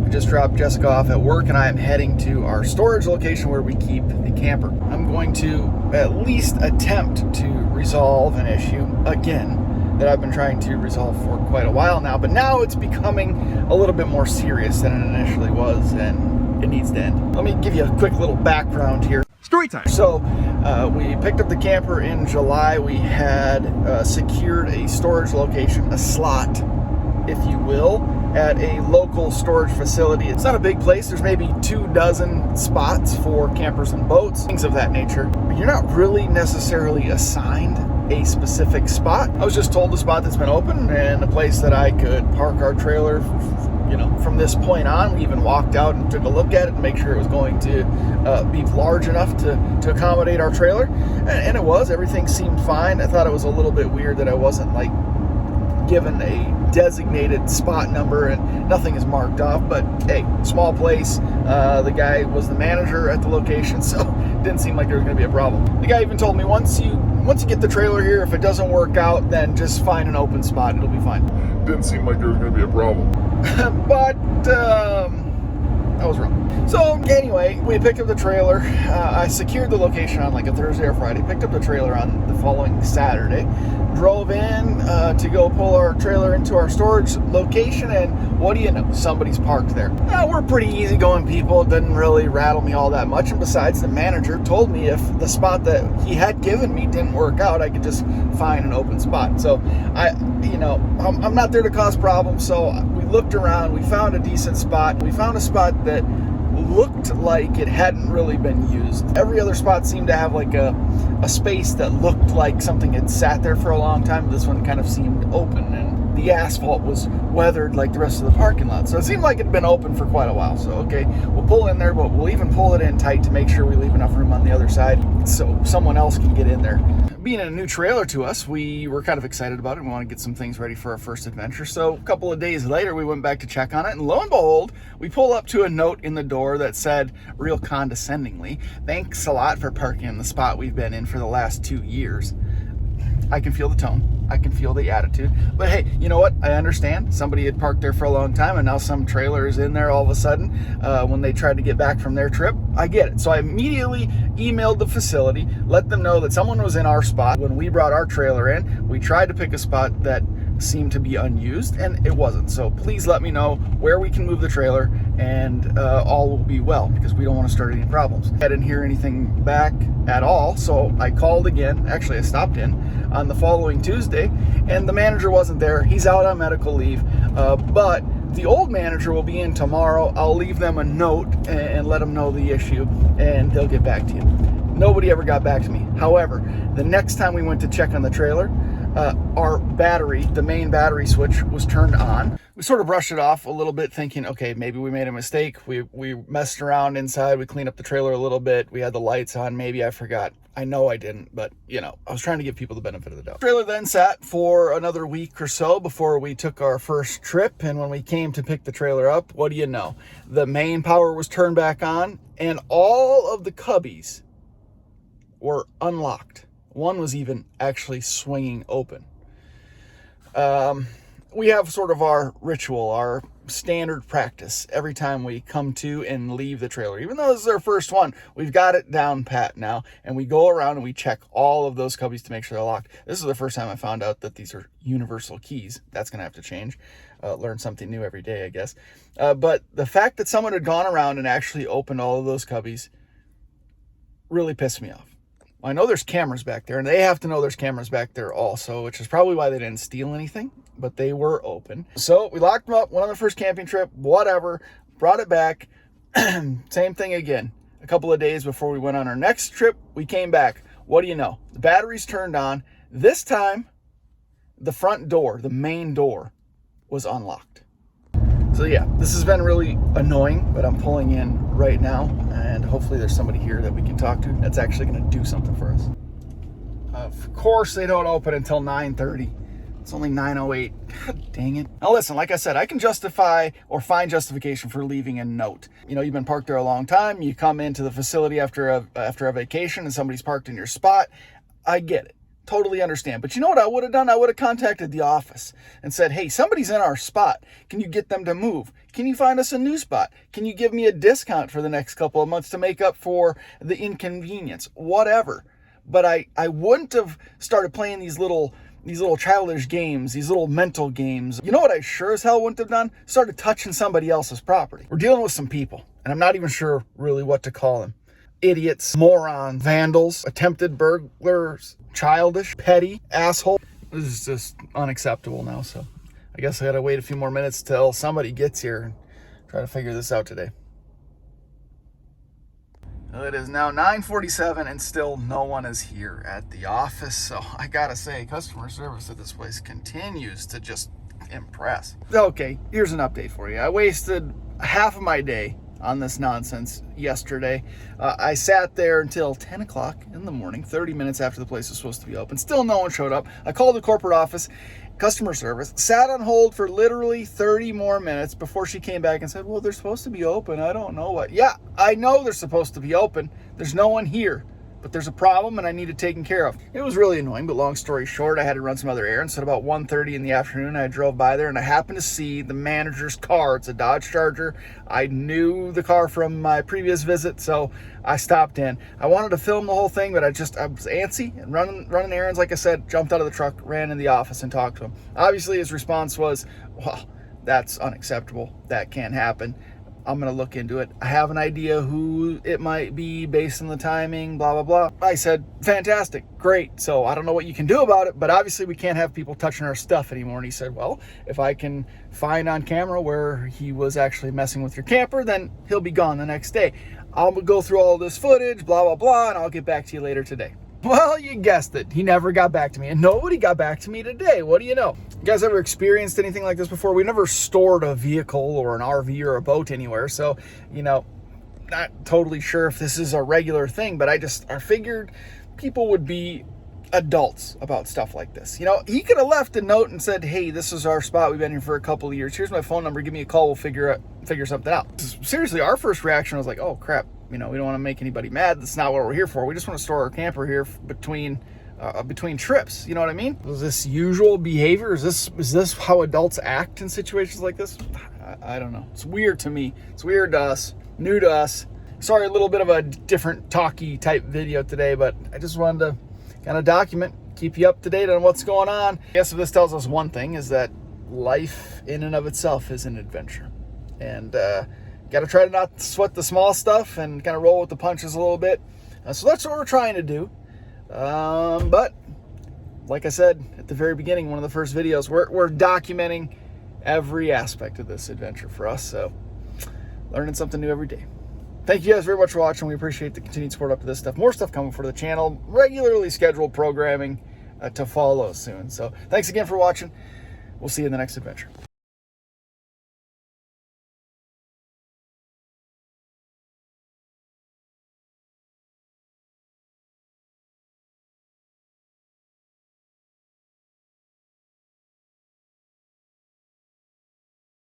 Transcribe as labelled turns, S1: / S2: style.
S1: We just dropped Jessica off at work, and I am heading to our storage location where we keep the camper. I'm going to at least attempt to resolve an issue again that I've been trying to resolve for quite a while now, but now it's becoming a little bit more serious than it initially was, and it needs to end. Let me give you a quick little background here.
S2: Story time.
S1: So we picked up the camper in July. We had secured a storage location, a slot, if you will, at a local storage facility. It's not a big place. There's maybe 24 spots for campers and boats, things of that nature. But you're not really necessarily assigned a specific spot. I was just told the spot that's been open and a place that I could park our trailer, from this point on. We even walked out and took a look at it and make sure it was going to be large enough to accommodate our trailer. And it was. Everything seemed fine. I thought it was a little bit weird that I wasn't given a designated spot number and nothing is marked off, but hey, small place. The guy was the manager at the location, so it didn't seem like there was going to be a problem. The guy even told me once you get the trailer here, if it doesn't work out, then just find an open spot, it'll be fine.
S2: Didn't seem like there was going to be a problem.
S1: But I was wrong. So anyway, we picked up the trailer. I secured the location on a Thursday or Friday. Picked up the trailer on the following Saturday. Drove in to go pull our trailer into our storage location, and what do you know? Somebody's parked there. We're pretty easygoing people. It didn't really rattle me all that much. And besides, the manager told me if the spot that he had given me didn't work out, I could just find an open spot. So I'm not there to cause problems. So we looked around. We found a decent spot. We found a spot that looked like it hadn't really been used. Every other spot seemed to have a space that looked like something had sat there for a long time. This one kind of seemed open, and the asphalt was weathered like the rest of the parking lot. So it seemed like it had been open for quite a while. So okay, we'll pull in there, but we'll even pull it in tight to make sure we leave enough room on the other side so someone else can get in there. Being a new trailer to us, we were kind of excited about it. We want to get some things ready for our first adventure. So a couple of days later, we went back to check on it, and lo and behold, we pull up to a note in the door that said, real condescendingly, "Thanks a lot for parking in the spot we've been in for the last 2 years." I can feel the tone. I can feel the attitude. But hey, you know what? I understand. Somebody had parked there for a long time, and now some trailer is in there all of a sudden when they tried to get back from their trip. I get it. So I immediately emailed the facility, let them know that someone was in our spot. When we brought our trailer in, we tried to pick a spot that seemed to be unused, and it wasn't. So please let me know where we can move the trailer, and all will be well, because we don't want to start any problems. I didn't hear anything back at all, so I called again. Actually, I stopped in on the following Tuesday, and the manager wasn't there. He's out on medical leave, but the old manager will be in tomorrow. I'll leave them a note and let them know the issue, and they'll get back to you. Nobody ever got back to me. However, the next time we went to check on the trailer, our battery, the main battery switch, was turned on. We sort of brushed it off a little bit, thinking, okay, maybe we made a mistake. We messed around inside. We cleaned up the trailer a little bit. We had the lights on. Maybe I forgot. I know I didn't, but I was trying to give people the benefit of the doubt. The trailer then sat for another week or so before we took our first trip. And when we came to pick the trailer up, what do you know? The main power was turned back on, and all of the cubbies were unlocked. One was even actually swinging open. We have sort of our ritual, our standard practice every time we come to and leave the trailer. Even though this is our first one, we've got it down pat now, and we go around and we check all of those cubbies to make sure they're locked. This is the first time I found out that these are universal keys. That's going to have to change. Learn something new every day, I guess. But the fact that someone had gone around and actually opened all of those cubbies really pissed me off. I know there's cameras back there, and they have to know there's cameras back there also, which is probably why they didn't steal anything, but they were open. So we locked them up, went on the first camping trip, whatever, brought it back. Same thing again. A couple of days before we went on our next trip, we came back. What do you know? The batteries turned on. This time, the front door, the main door, was unlocked. So yeah, this has been really annoying, but I'm pulling in right now, and hopefully there's somebody here that we can talk to that's actually going to do something for us. Of course they don't open until 9:30. It's only 9:08. God dang it. Now listen, like I said, I can justify or find justification for leaving a note. You've been parked there a long time. You come into the facility after a vacation and somebody's parked in your spot. I get it. Totally understand. But you know what I would have done? I would have contacted the office and said, hey, somebody's in our spot. Can you get them to move? Can you find us a new spot? Can you give me a discount for the next couple of months to make up for the inconvenience? Whatever. But I wouldn't have started playing these little childish games, these little mental games. You know what I sure as hell wouldn't have done? Started touching somebody else's property. We're dealing with some people, and I'm not even sure really what to call them. Idiots, morons, vandals, attempted burglars, childish, petty, asshole. This is just unacceptable now, so I guess I gotta wait a few more minutes till somebody gets here and try to figure this out today. Well, it is now 9:47 and still no one is here at the office, so I gotta say, customer service at this place continues to just impress. Okay, here's an update for you. I wasted half of my day on this nonsense yesterday. I sat there until 10 o'clock in the morning, 30 minutes after the place was supposed to be open. Still no one showed up. I called the corporate office, customer service, sat on hold for literally 30 more minutes before she came back and said, well, they're supposed to be open. I don't know what. Yeah, I know they're supposed to be open. There's no one here. But there's a problem and I need it taken care of. It was really annoying, but long story short, I had to run some other errands. So at about 1:30 in the afternoon, I drove by there and I happened to see the manager's car. It's a Dodge Charger. I knew the car from my previous visit, so I stopped in. I wanted to film the whole thing, but I was antsy and running errands. Like I said, jumped out of the truck, ran in the office and talked to him. Obviously, his response was, well, that's unacceptable. That can't happen. I'm going to look into it. I have an idea who it might be based on the timing, blah, blah, blah. I said, fantastic, great. So I don't know what you can do about it, but obviously we can't have people touching our stuff anymore. And he said, well, if I can find on camera where he was actually messing with your camper, then he'll be gone the next day. I'll go through all this footage, blah, blah, blah, and I'll get back to you later today. Well, you guessed it. He never got back to me, and nobody got back to me today. What do you know? You guys ever experienced anything like this before? We never stored a vehicle or an RV or a boat anywhere, so, not totally sure if this is a regular thing, but I figured people would be adults about stuff like this. He could have left a note and said, hey, this is our spot. We've been here for a couple of years. Here's my phone number. Give me a call. We'll figure something out. Seriously, our first reaction was like, oh, crap. We don't want to make anybody mad. That's not what we're here for. We just want to store our camper here between trips. You know what I mean? Is this usual behavior? Is this how adults act in situations like this? I don't know. It's weird to me. It's weird to us. New to us. Sorry, a little bit of a different talky type video today, but I just wanted to kind of document, keep you up to date on what's going on. I guess if this tells us one thing, is that life in and of itself is an adventure. And got to try to not sweat the small stuff and kind of roll with the punches a little bit. So that's what we're trying to do. But like I said at the very beginning, one of the first videos, we're documenting every aspect of this adventure for us. So learning something new every day. Thank you guys very much for watching. We appreciate the continued support up to this stuff. More stuff coming for the channel. Regularly scheduled programming to follow soon. So thanks again for watching. We'll see you in the next adventure.